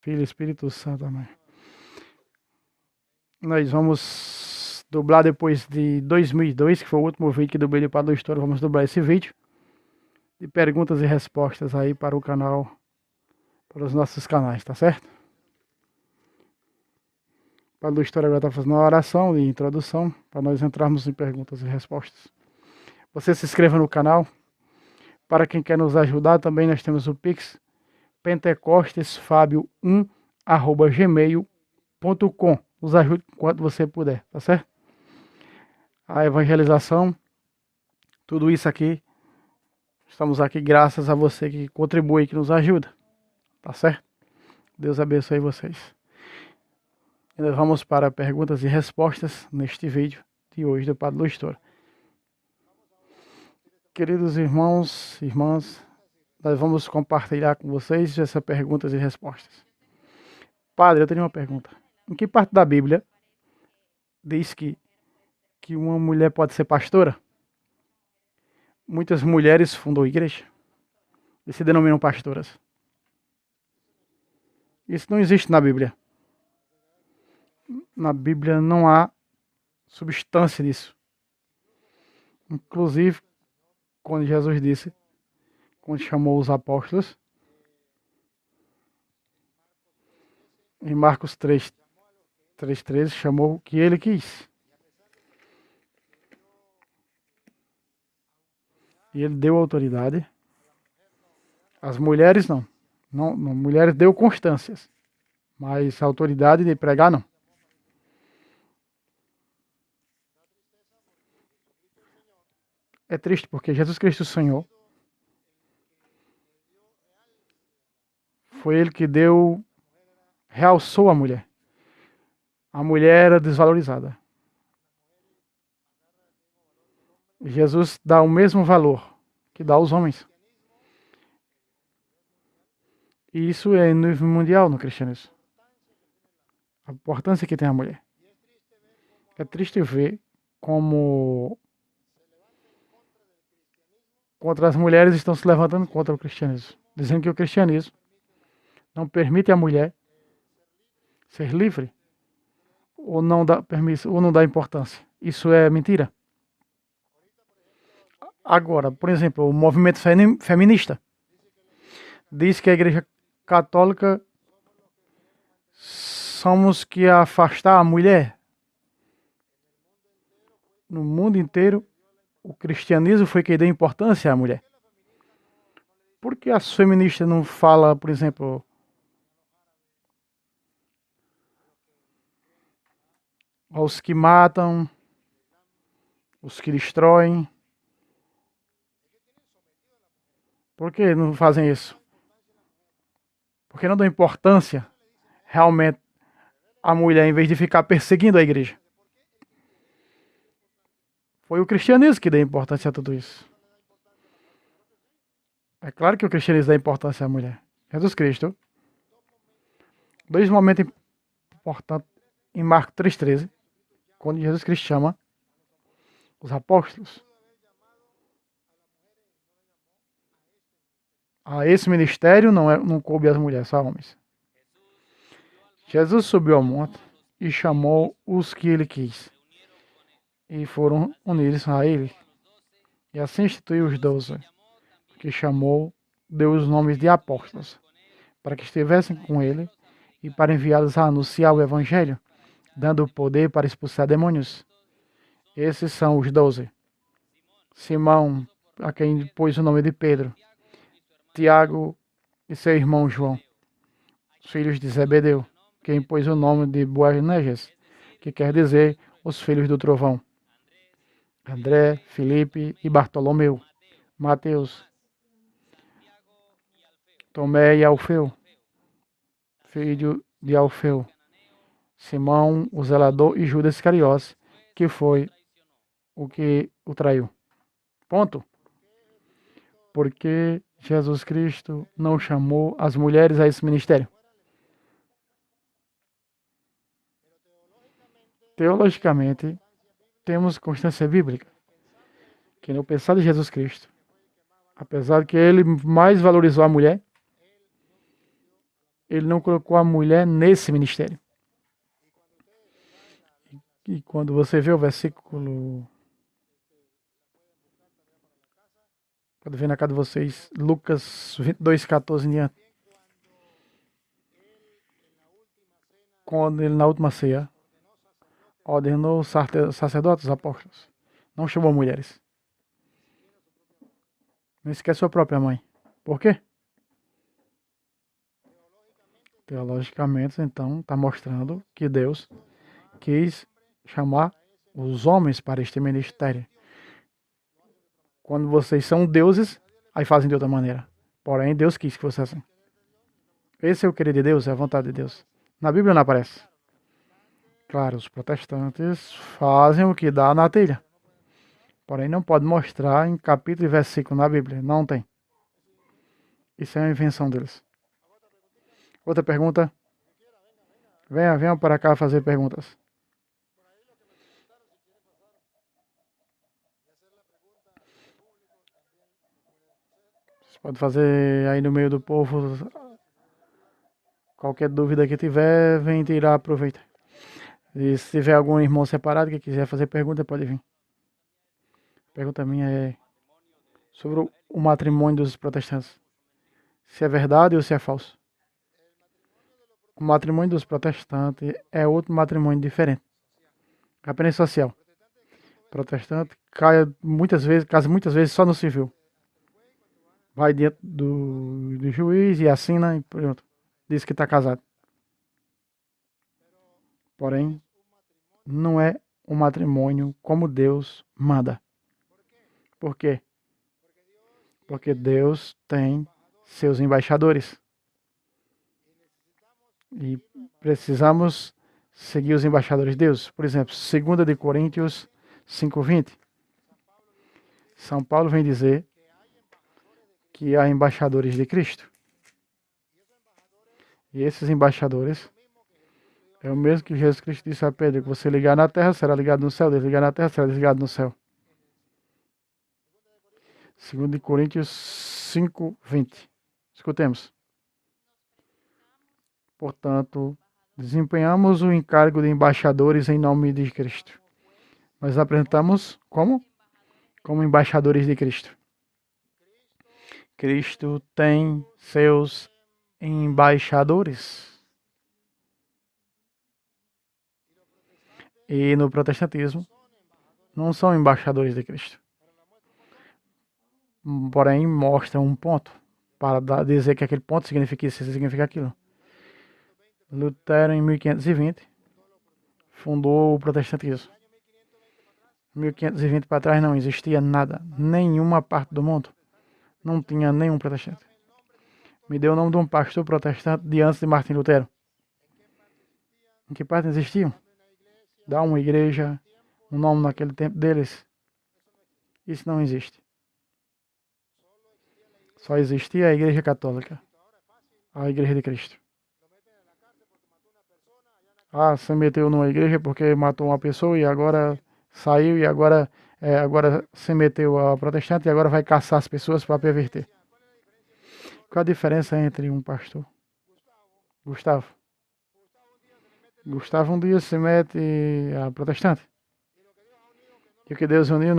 Filho e Espírito Santo, amém. Nós vamos dublar depois de 2002, que foi o último vídeo que dublei para a história. Vamos dublar esse vídeo de perguntas e respostas aí para o canal, para os nossos canais, tá certo? Para a história agora está fazendo uma oração de introdução para nós entrarmos em perguntas e respostas. Você se inscreva no canal. Para quem quer nos ajudar também, nós temos o Pix pentecostesfabio1@gmail.com. Nos ajude quanto você puder, tá certo? A evangelização, tudo isso aqui, estamos aqui graças a você que contribui, que nos ajuda, tá certo? Deus abençoe vocês. E nós vamos para perguntas e respostas neste vídeo de hoje do Padre Luiz. Queridos irmãos e irmãs, nós vamos compartilhar com vocês essas perguntas e respostas. Padre, eu tenho uma pergunta. Em que parte da Bíblia diz que uma mulher pode ser pastora? Muitas mulheres fundam a igreja e se denominam pastoras. Isso não existe na Bíblia. Na Bíblia não há substância disso. Inclusive, quando Jesus disse, quando chamou os apóstolos, em Marcos 3:13, chamou o que ele quis. E ele deu autoridade. As mulheres não. Mulheres deu constâncias. Mas a autoridade de pregar não. É triste porque Jesus Cristo o Senhor foi ele que realçou a mulher. A mulher era desvalorizada. Jesus dá o mesmo valor que dá aos homens. E isso é em nível mundial no cristianismo. A importância que tem a mulher. É triste ver como as mulheres estão se levantando contra o cristianismo, dizendo que o cristianismo não permite a mulher ser livre ou não dá permisso ou não dá importância. Isso é mentira. Agora, por exemplo, o movimento feminista diz que a Igreja Católica somos que afastar a mulher. No mundo inteiro, o cristianismo foi que deu importância à mulher. Por que as feministas não falam, por exemplo, aos que matam, os que destroem? Por que não fazem isso? Porque não dão importância realmente à mulher, em vez de ficar perseguindo a igreja. Foi o cristianismo que deu importância a tudo isso. É claro que o cristianismo dá importância à mulher. Jesus Cristo. Dois momentos importantes em Marcos 3:13, quando Jesus Cristo chama os apóstolos a esse ministério, não coube às mulheres, só homens. Jesus subiu ao monte e chamou os que ele quis, e foram unidos a ele. E assim instituiu os 12, que chamou, deu os nomes de apóstolos, para que estivessem com ele e para enviá-los a anunciar o evangelho, dando poder para expulsar demônios. Esses são os 12. Simão, a quem pôs o nome de Pedro, Tiago e seu irmão João, os filhos de Zebedeu, quem pôs o nome de Boanerges, que quer dizer os filhos do trovão, André, Filipe e Bartolomeu, Mateus, Tomé e Alfeu, filho de Alfeu, Simão, o zelador, e Judas Iscariotes, que foi o que o traiu. Ponto. Porque Jesus Cristo não chamou as mulheres a esse ministério? Teologicamente, temos constância bíblica que no pensar de Jesus Cristo, apesar de que ele mais valorizou a mulher, Ele não colocou a mulher nesse ministério. E quando você vê o versículo, pode ver na casa de vocês, Lucas 22:14 em diante, quando ele na última ceia ordenou os sacerdotes, os apóstolos, não chamou mulheres, nem sequer sua própria mãe. Por quê? Teologicamente, então, está mostrando que Deus quis chamar os homens para este ministério. Quando vocês são deuses, aí fazem de outra maneira. Porém, Deus quis que fosse assim. Esse é o querer de Deus, é a vontade de Deus. Na Bíblia não aparece. Claro, os protestantes fazem o que dá na telha. Porém, não pode mostrar em capítulo e versículo na Bíblia. Não tem. Isso é uma invenção deles. Outra pergunta. Venha para cá fazer perguntas. Você pode fazer aí no meio do povo. Qualquer dúvida que tiver, vem tirar, aproveita. E se tiver algum irmão separado que quiser fazer pergunta, pode vir. A pergunta minha é sobre o matrimônio dos protestantes. Se é verdade ou se é falso. O matrimônio dos protestantes é outro matrimônio diferente. Apenas social. O protestante casa muitas vezes só no civil. Vai dentro do juiz e assina e pronto. Diz que está casado. Porém, não é um matrimônio como Deus manda. Por quê? Porque Deus tem seus embaixadores. E precisamos seguir os embaixadores de Deus. Por exemplo, 2 de Coríntios 5:20. São Paulo vem dizer que há embaixadores de Cristo. E esses embaixadores é o mesmo que Jesus Cristo disse a Pedro, que você ligar na terra será ligado no céu, desligar na terra será desligado no céu. 2 de Coríntios 5:20. Escutemos. Portanto, desempenhamos o encargo de embaixadores em nome de Cristo. Nós apresentamos como? Como embaixadores de Cristo. Cristo tem seus embaixadores. E no protestantismo, não são embaixadores de Cristo. Porém, mostra um ponto para dizer que aquele ponto significa isso, significa aquilo. Lutero, em 1520, fundou o protestantismo. 1520 para trás não existia nada, nenhuma parte do mundo. Não tinha nenhum protestante. Me deu o nome de um pastor protestante de antes de Martim Lutero. Em que parte existiam? Dá uma igreja, um nome naquele tempo deles. Isso não existe. Só existia a Igreja Católica, a Igreja de Cristo. Ah, se meteu numa igreja porque matou uma pessoa e agora saiu e agora se meteu a protestante e agora vai caçar as pessoas para perverter. Qual a diferença entre um pastor? Gustavo. Gustavo um dia se mete a protestante. E o que Deus uniu,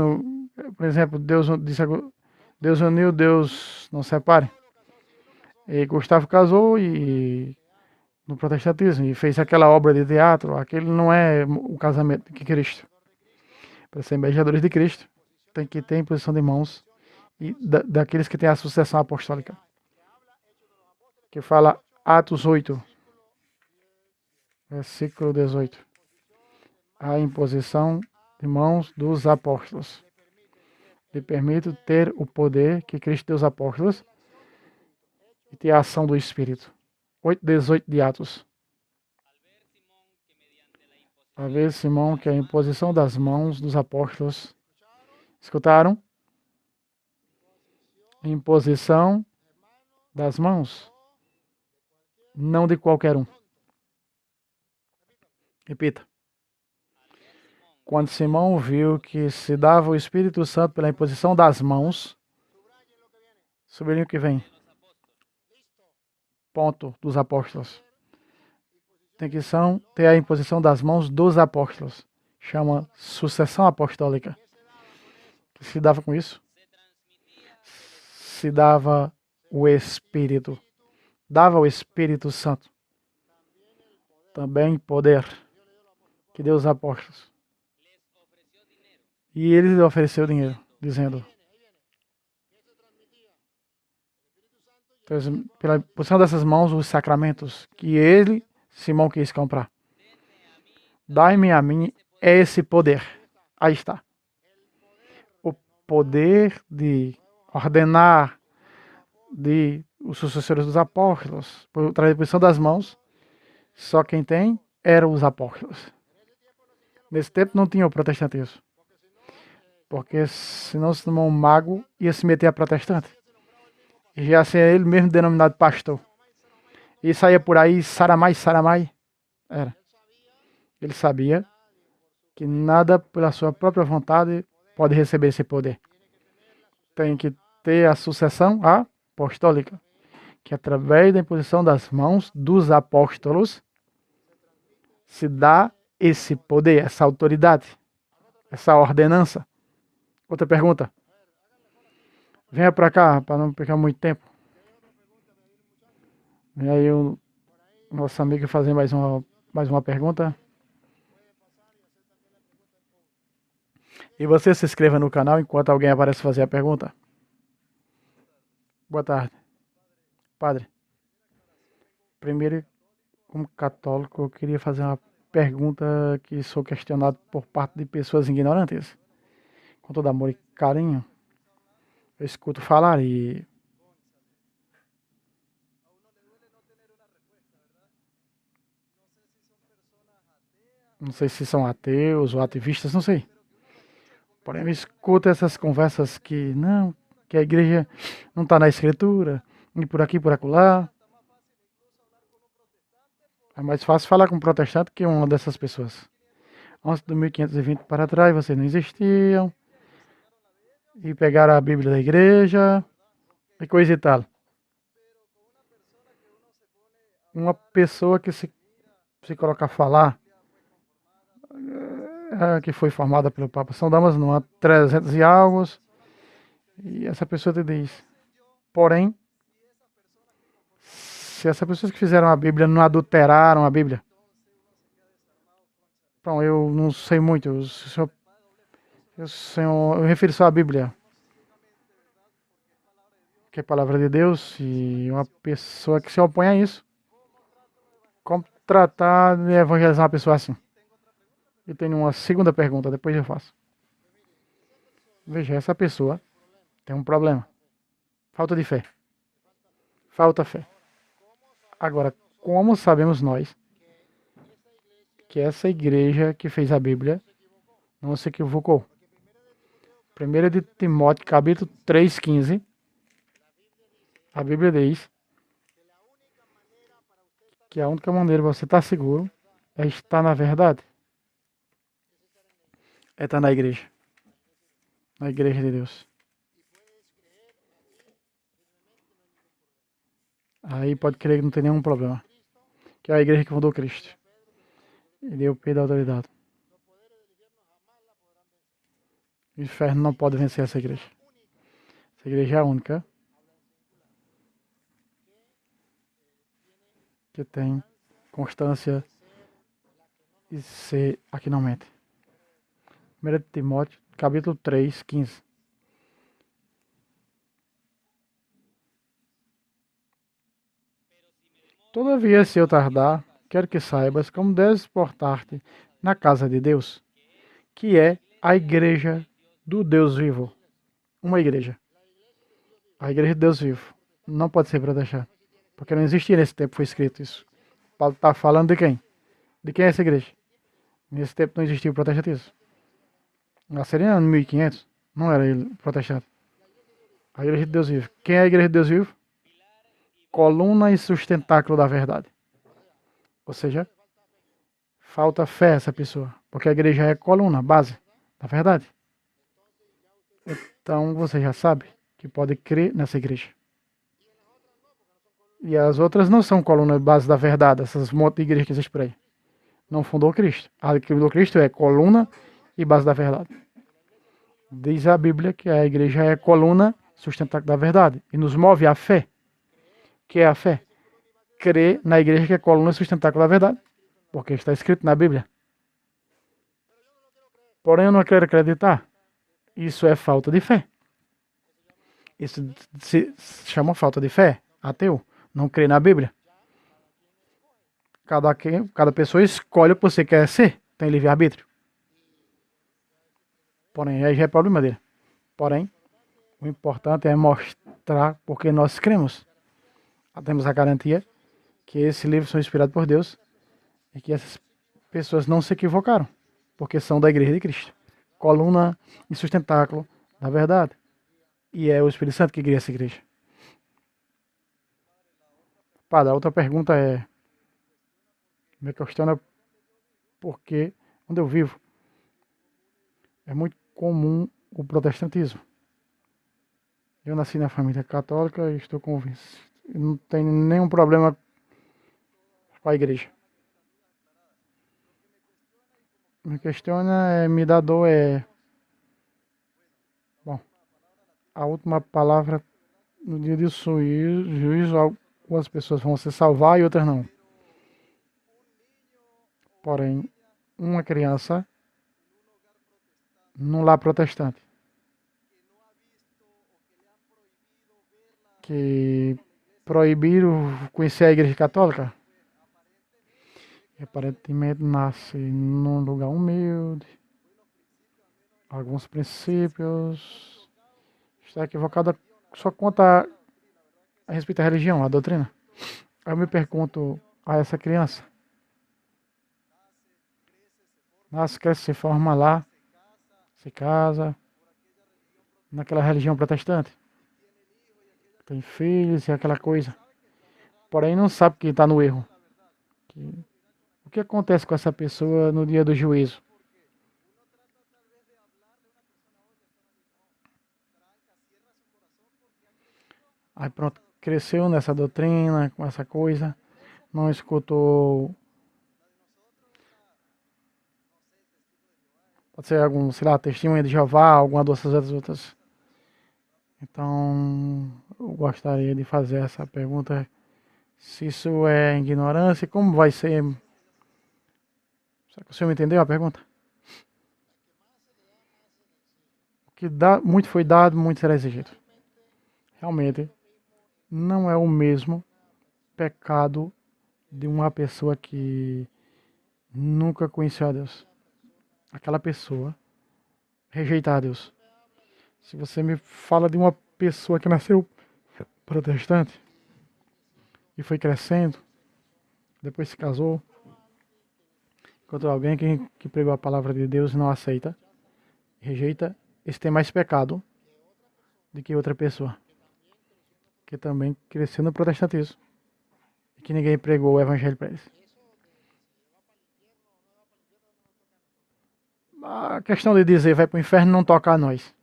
por exemplo, Deus uniu, Deus não separe. E Gustavo casou no protestantismo e fez aquela obra de teatro. Aquele não é o casamento de Cristo. Para ser embaixadores de Cristo, tem que ter imposição de mãos e daqueles que têm a sucessão apostólica. Que fala Atos 8, versículo 18. A imposição de mãos dos apóstolos. Lhe permite ter o poder que Cristo deu aos apóstolos e ter a ação do Espírito. 8:18 de Atos. A ver, Simão, que a imposição das mãos dos apóstolos. Escutaram? Imposição das mãos. Não de qualquer um. Repita. Quando Simão viu que se dava o Espírito Santo pela imposição das mãos, sublinhe o que vem. ponto dos apóstolos. Tem que ter a imposição das mãos dos apóstolos. Chama sucessão apostólica. Que se dava com isso? Se dava o Espírito. Dava o Espírito Santo. Também poder que deu os apóstolos. E ele lhe ofereceu dinheiro, dizendo: pela posição dessas mãos, os sacramentos que ele, Simão, quis comprar. Dai-me a mim esse poder. Aí está. O poder de ordenar de os sucessores dos apóstolos, por tradição das mãos, só quem tem eram os apóstolos. Nesse tempo não tinha o protestantismo. Porque senão um mago ia se meter a protestante. E já ser ele mesmo denominado pastor. E saía por aí, saramai, saramai. Era. Ele sabia que nada pela sua própria vontade pode receber esse poder. Tem que ter a sucessão apostólica, que através da imposição das mãos dos apóstolos se dá esse poder, essa autoridade, essa ordenança. Outra pergunta. Venha para cá, para não ficar muito tempo. E aí o nosso amigo fazer mais uma pergunta. E você se inscreva no canal enquanto alguém aparece fazer a pergunta. Boa tarde. Padre. Primeiro, como católico, eu queria fazer uma pergunta que sou questionado por parte de pessoas ignorantes. Com todo amor e carinho, eu escuto falar e não sei se são ateus ou ativistas, não sei. Porém, eu escuto essas conversas que não, que a igreja não está na escritura, e por aqui, por acolá. É mais fácil falar com um protestante que uma dessas pessoas. Antes do 1520 para trás, vocês não existiam. E pegaram a Bíblia da igreja e coisa e tal. Uma pessoa que se coloca a falar, que foi formada pelo Papa São Damas, numa 300 e algo, e essa pessoa te diz: porém, se essas pessoas que fizeram a Bíblia não adulteraram a Bíblia, então eu não sei muito, eu refiro só à Bíblia, que é a palavra de Deus, e uma pessoa que se opõe a isso, como tratar de evangelizar uma pessoa assim? E tenho uma segunda pergunta, depois eu faço. Veja, essa pessoa tem um problema. Falta de fé. Falta fé. Agora, como sabemos nós que essa igreja que fez a Bíblia não se equivocou? 1 de Timóteo, capítulo 3,15, a Bíblia diz que a única maneira de você estar seguro é estar na verdade. É estar na igreja. Na igreja de Deus. Aí pode crer que não tem nenhum problema. Que é a igreja que fundou Cristo. E deu o da autoridade. O inferno não pode vencer essa igreja. Essa igreja é a única que tem constância e ser aqui não mente. 1 Timóteo, capítulo 3,15. Todavia, se eu tardar, quero que saibas como deves portar-te na casa de Deus, que é a igreja do Deus vivo. Uma igreja. A igreja de Deus vivo. Não pode ser protestada. Porque não existia nesse tempo, foi escrito isso. Paulo está falando de quem? De quem é essa igreja? Nesse tempo não existia o protestantismo. Seria em 1500, não era ele protestante. A igreja de Deus vivo. Quem é a igreja de Deus vivo? Coluna e sustentáculo da verdade. Ou seja, falta fé essa pessoa. Porque a igreja é coluna, base da verdade. Então você já sabe que pode crer nessa igreja. E as outras não são coluna e base da verdade, essas montes de igrejas que existem por aí. Não fundou Cristo. A que fundou Cristo é coluna e base da verdade. Diz a Bíblia que a igreja é coluna sustentáculo da verdade. E nos move a fé. Que é a fé? Crer na igreja que é coluna sustentáculo da verdade. Porque está escrito na Bíblia. Porém, eu não quero acreditar. Isso é falta de fé. Isso se chama falta de fé. Ateu. Não crê na Bíblia. Cada pessoa escolhe o que você quer ser. Tem livre-arbítrio. Porém, aí já é problema dele. Porém, o importante é mostrar porque nós cremos. Temos a garantia que esses livros são inspirados por Deus e que essas pessoas não se equivocaram, porque são da Igreja de Cristo. Coluna e sustentáculo da verdade. E é o Espírito Santo que cria essa igreja. Padre, a outra pergunta é: me questiona porque onde eu vivo é muito comum o protestantismo. Eu nasci na família católica e estou convencido. Não tenho nenhum problema com a igreja. Me questiona, me dá dor, bom, a última palavra no dia de juízo, algumas pessoas vão se salvar e outras não. Porém, uma criança num lar protestante que proibiram conhecer a igreja católica, e aparentemente nasce num lugar humilde, alguns princípios, está equivocada, só conta a respeito da religião, a doutrina. Aí eu me pergunto a essa criança: nasce, cresce, se forma lá, se casa, naquela religião protestante, tem filhos e aquela coisa, porém não sabe que está no erro. O que acontece com essa pessoa no dia do juízo? Aí pronto, cresceu nessa doutrina, com essa coisa, não escutou, pode ser algum, sei lá, testemunha de Jeová, alguma dessas outras. Então, eu gostaria de fazer essa pergunta: se isso é ignorância, como vai ser? Será que o senhor me entendeu a pergunta? O que muito foi dado, muito será exigido. Realmente, não é o mesmo pecado de uma pessoa que nunca conheceu a Deus. Aquela pessoa rejeitar a Deus. Se você me fala de uma pessoa que nasceu protestante e foi crescendo, depois se casou, encontrou alguém que pregou a palavra de Deus e não aceita, rejeita, esse tem mais pecado do que outra pessoa que também cresceu no protestantismo e que ninguém pregou o evangelho para eles. A questão de dizer vai para o inferno não toca a nós.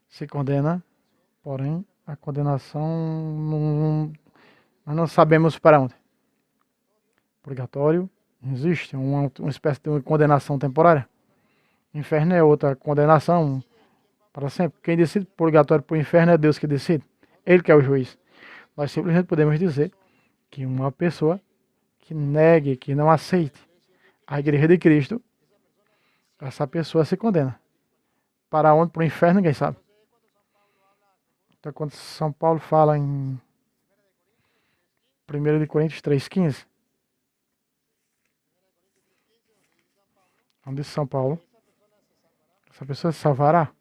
Se condena, porém a condenação nós não sabemos para onde. Purgatório existe, uma espécie de condenação temporária. Inferno é outra condenação para sempre. Quem decide purgatório para o inferno é Deus que decide. Ele que é o juiz. Nós simplesmente podemos dizer que uma pessoa que negue, que não aceite a igreja de Cristo, essa pessoa se condena. Para onde? Para o inferno, ninguém sabe. Então, quando São Paulo fala em 1 Coríntios 3,15, onde diz São Paulo, essa pessoa se salvará,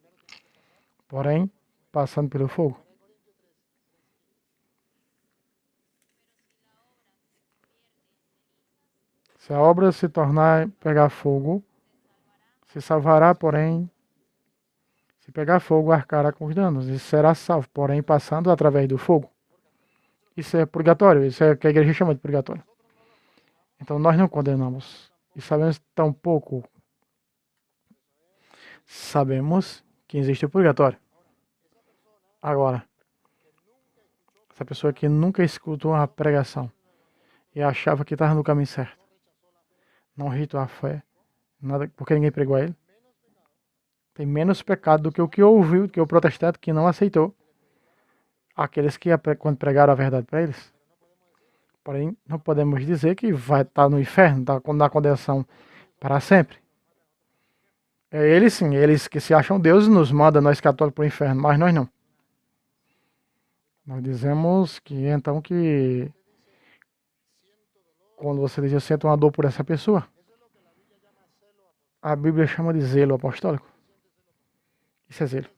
porém, passando pelo fogo. Se a obra se tornar pegar fogo, se salvará, porém, se pegar fogo, arcará com os danos, e será salvo, porém, passando através do fogo. Isso é purgatório, isso é o que a igreja chama de purgatório. Então, nós não condenamos. E sabemos tão pouco. Sabemos que existe o purgatório. Agora, Essa pessoa que nunca escutou uma pregação e achava que estava no caminho certo. Não rejeitou a fé, nada, porque ninguém pregou a ele. Tem menos pecado do que o que ouviu, do que o protestante que não aceitou. Aqueles que, quando pregaram a verdade para eles. Porém, não podemos dizer que vai estar no inferno, está na condenação para sempre. É eles sim, eles que se acham Deus nos mandam nós católicos para o inferno, mas nós não. Nós dizemos que então que quando você diz eu sinto uma dor por essa pessoa, a Bíblia chama de zelo apostólico. Isso é zelo.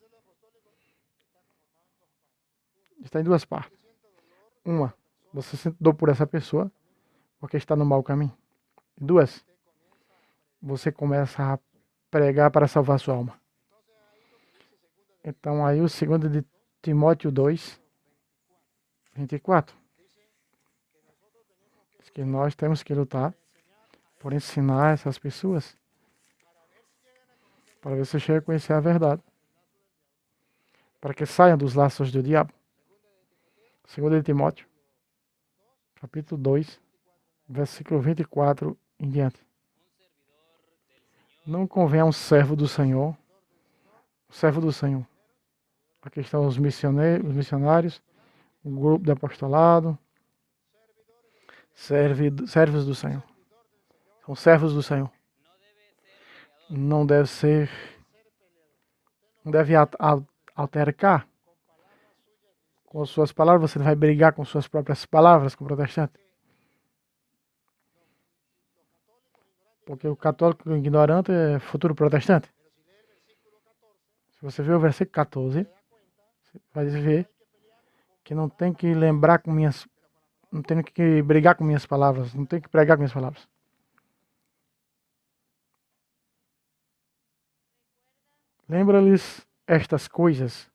Está em duas partes. Uma, você sente dor por essa pessoa porque está no mau caminho. E duas, você começa a pregar para salvar sua alma. Então aí o segundo de Timóteo 2, 24. Diz que nós temos que lutar por ensinar essas pessoas para ver se chega a conhecer a verdade. Para que saiam dos laços do diabo. Segundo de Timóteo, capítulo 2, versículo 24 em diante. Não convém a um servo do Senhor, aqui estão os missionários, o grupo de apostolado, servos do Senhor. São servos do Senhor. Não deve altercar com suas palavras, você vai brigar com suas próprias palavras com o protestante. Porque o católico ignorante é futuro protestante. Se você ver o versículo 14, você vai ver que não tem que não tenho que brigar com minhas palavras, não tenho que pregar com minhas palavras. Lembra-lhes estas coisas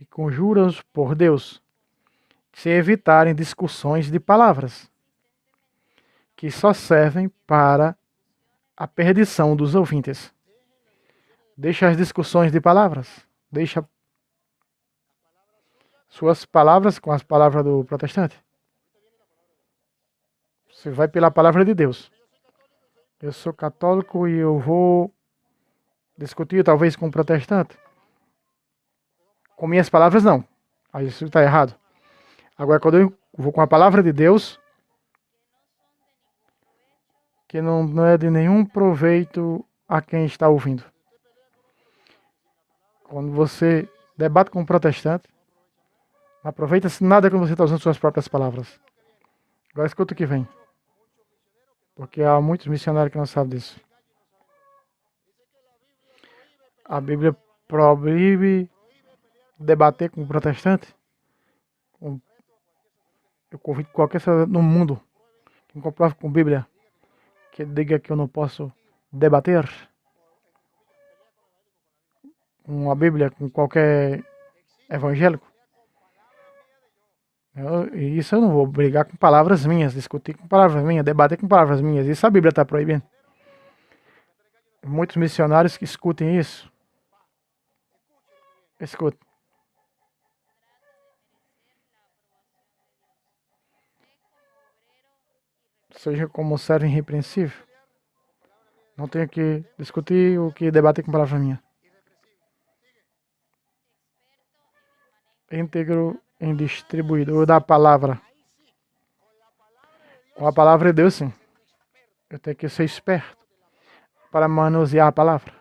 e conjura-os por Deus, se evitarem discussões de palavras, que só servem para a perdição dos ouvintes. Deixa as discussões de palavras, deixa suas palavras com as palavras do protestante. Você vai pela palavra de Deus. Eu sou católico e eu vou discutir talvez com um protestante. Com minhas palavras, não. Aí isso está errado. Agora, quando eu vou com a palavra de Deus, que não é de nenhum proveito a quem está ouvindo. Quando você debate com um protestante, não aproveita-se nada quando você está usando suas próprias palavras. Agora escuta o que vem. Porque há muitos missionários que não sabem disso. A Bíblia proíbe debater com um protestante. Eu convido qualquer pessoa no mundo que comprove com a Bíblia que diga que eu não posso debater com a Bíblia, com qualquer evangélico. E isso eu não vou brigar com palavras minhas, discutir com palavras minhas, debater com palavras minhas. Isso a Bíblia está proibindo. Muitos missionários que escutem isso. Escutem. Seja como servo irrepreensível. Não tenho que discutir o que debater com palavras minhas. Íntegro em distribuidor da palavra. Com a palavra de Deus, sim. Eu tenho que ser esperto para manusear a palavra.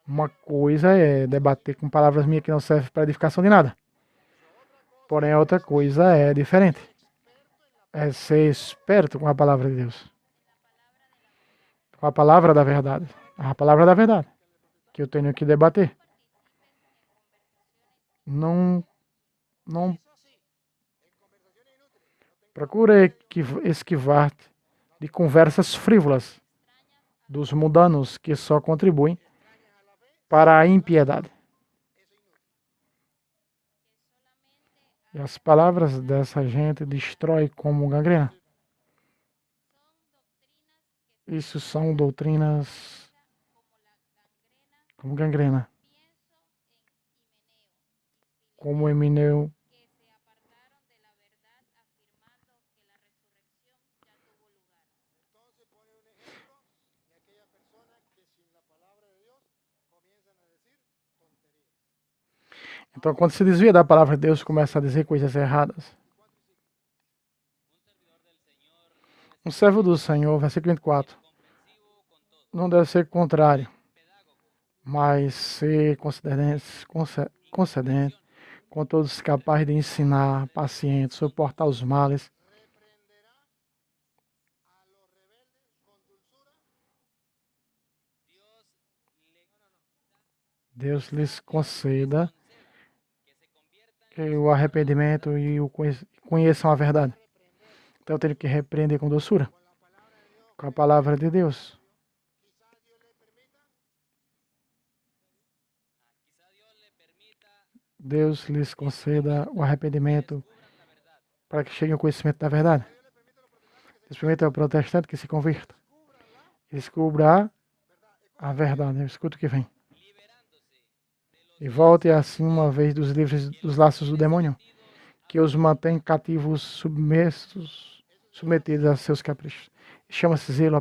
Uma coisa é debater com palavras minhas que não servem para edificação de nada. Porém, a outra coisa é diferente. É ser esperto com a palavra de Deus. Com a palavra da verdade. A palavra da verdade. Que eu tenho que debater. Não procura esquivar-te de conversas frívolas dos mundanos que só contribuem para a impiedade. E as palavras dessa gente destrói como gangrena. Isso são doutrinas como gangrena. Como Emineu, Então, quando se desvia da palavra de Deus, começa a dizer coisas erradas. Um servo do Senhor, versículo 24, não deve ser contrário, mas ser concedente, com todos capazes de ensinar, paciente, suportar os males. Deus lhes conceda que o arrependimento e o conheçam a verdade. Então eu tenho que repreender com doçura, com a palavra de Deus. Deus lhes conceda o arrependimento para que cheguem ao conhecimento da verdade. Deus permita ao protestante que se converta. Descubra a verdade. Escuta o que vem. E volte assim uma vez dos livres dos laços do demônio, que os mantém cativos, submetidos a seus caprichos. Chama-se zelo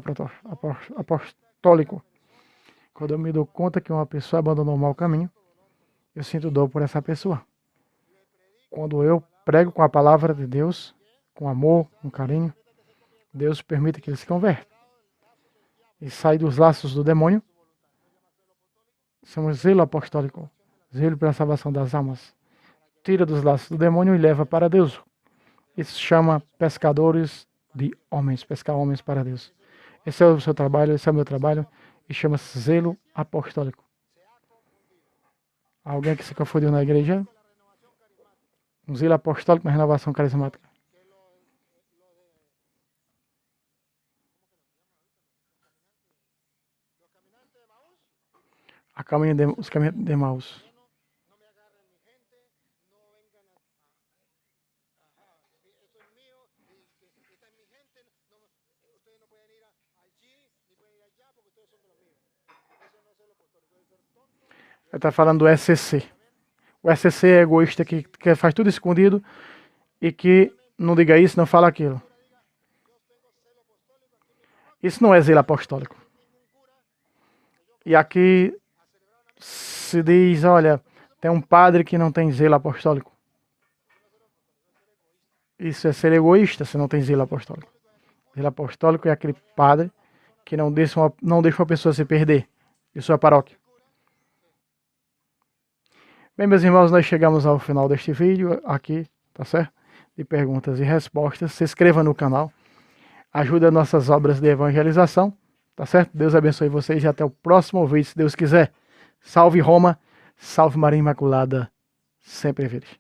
apostólico. Quando eu me dou conta que uma pessoa abandonou o mau caminho, eu sinto dor por essa pessoa. Quando eu prego com a palavra de Deus, com amor, com carinho, Deus permite que ele se converta e sai dos laços do demônio. Somos zelo apostólico, zelo pela salvação das almas. Tira dos laços do demônio e leva para Deus. Isso se chama pescadores de homens, pescar homens para Deus. Esse é o seu trabalho, esse é o meu trabalho, e chama-se zelo apostólico. Alguém que se confundiu na igreja? Um zelo apostólico na renovação carismática. Os caminhos de Emaús. Ele está falando do SCC. O SCC é egoísta que faz tudo escondido e que não diga isso, não fala aquilo. Isso não é zelo apostólico. E aqui se diz, olha, tem um padre que não tem zelo apostólico. Isso é ser egoísta se não tem zelo apostólico. Zelo apostólico é aquele padre que não deixa uma pessoa se perder em sua paróquia. Bem, meus irmãos, nós chegamos ao final deste vídeo aqui, tá certo? De perguntas e respostas. Se inscreva no canal. Ajuda nossas obras de evangelização, tá certo? Deus abençoe vocês e até o próximo vídeo, se Deus quiser. Salve Roma, salve Maria Imaculada, sempre virgem.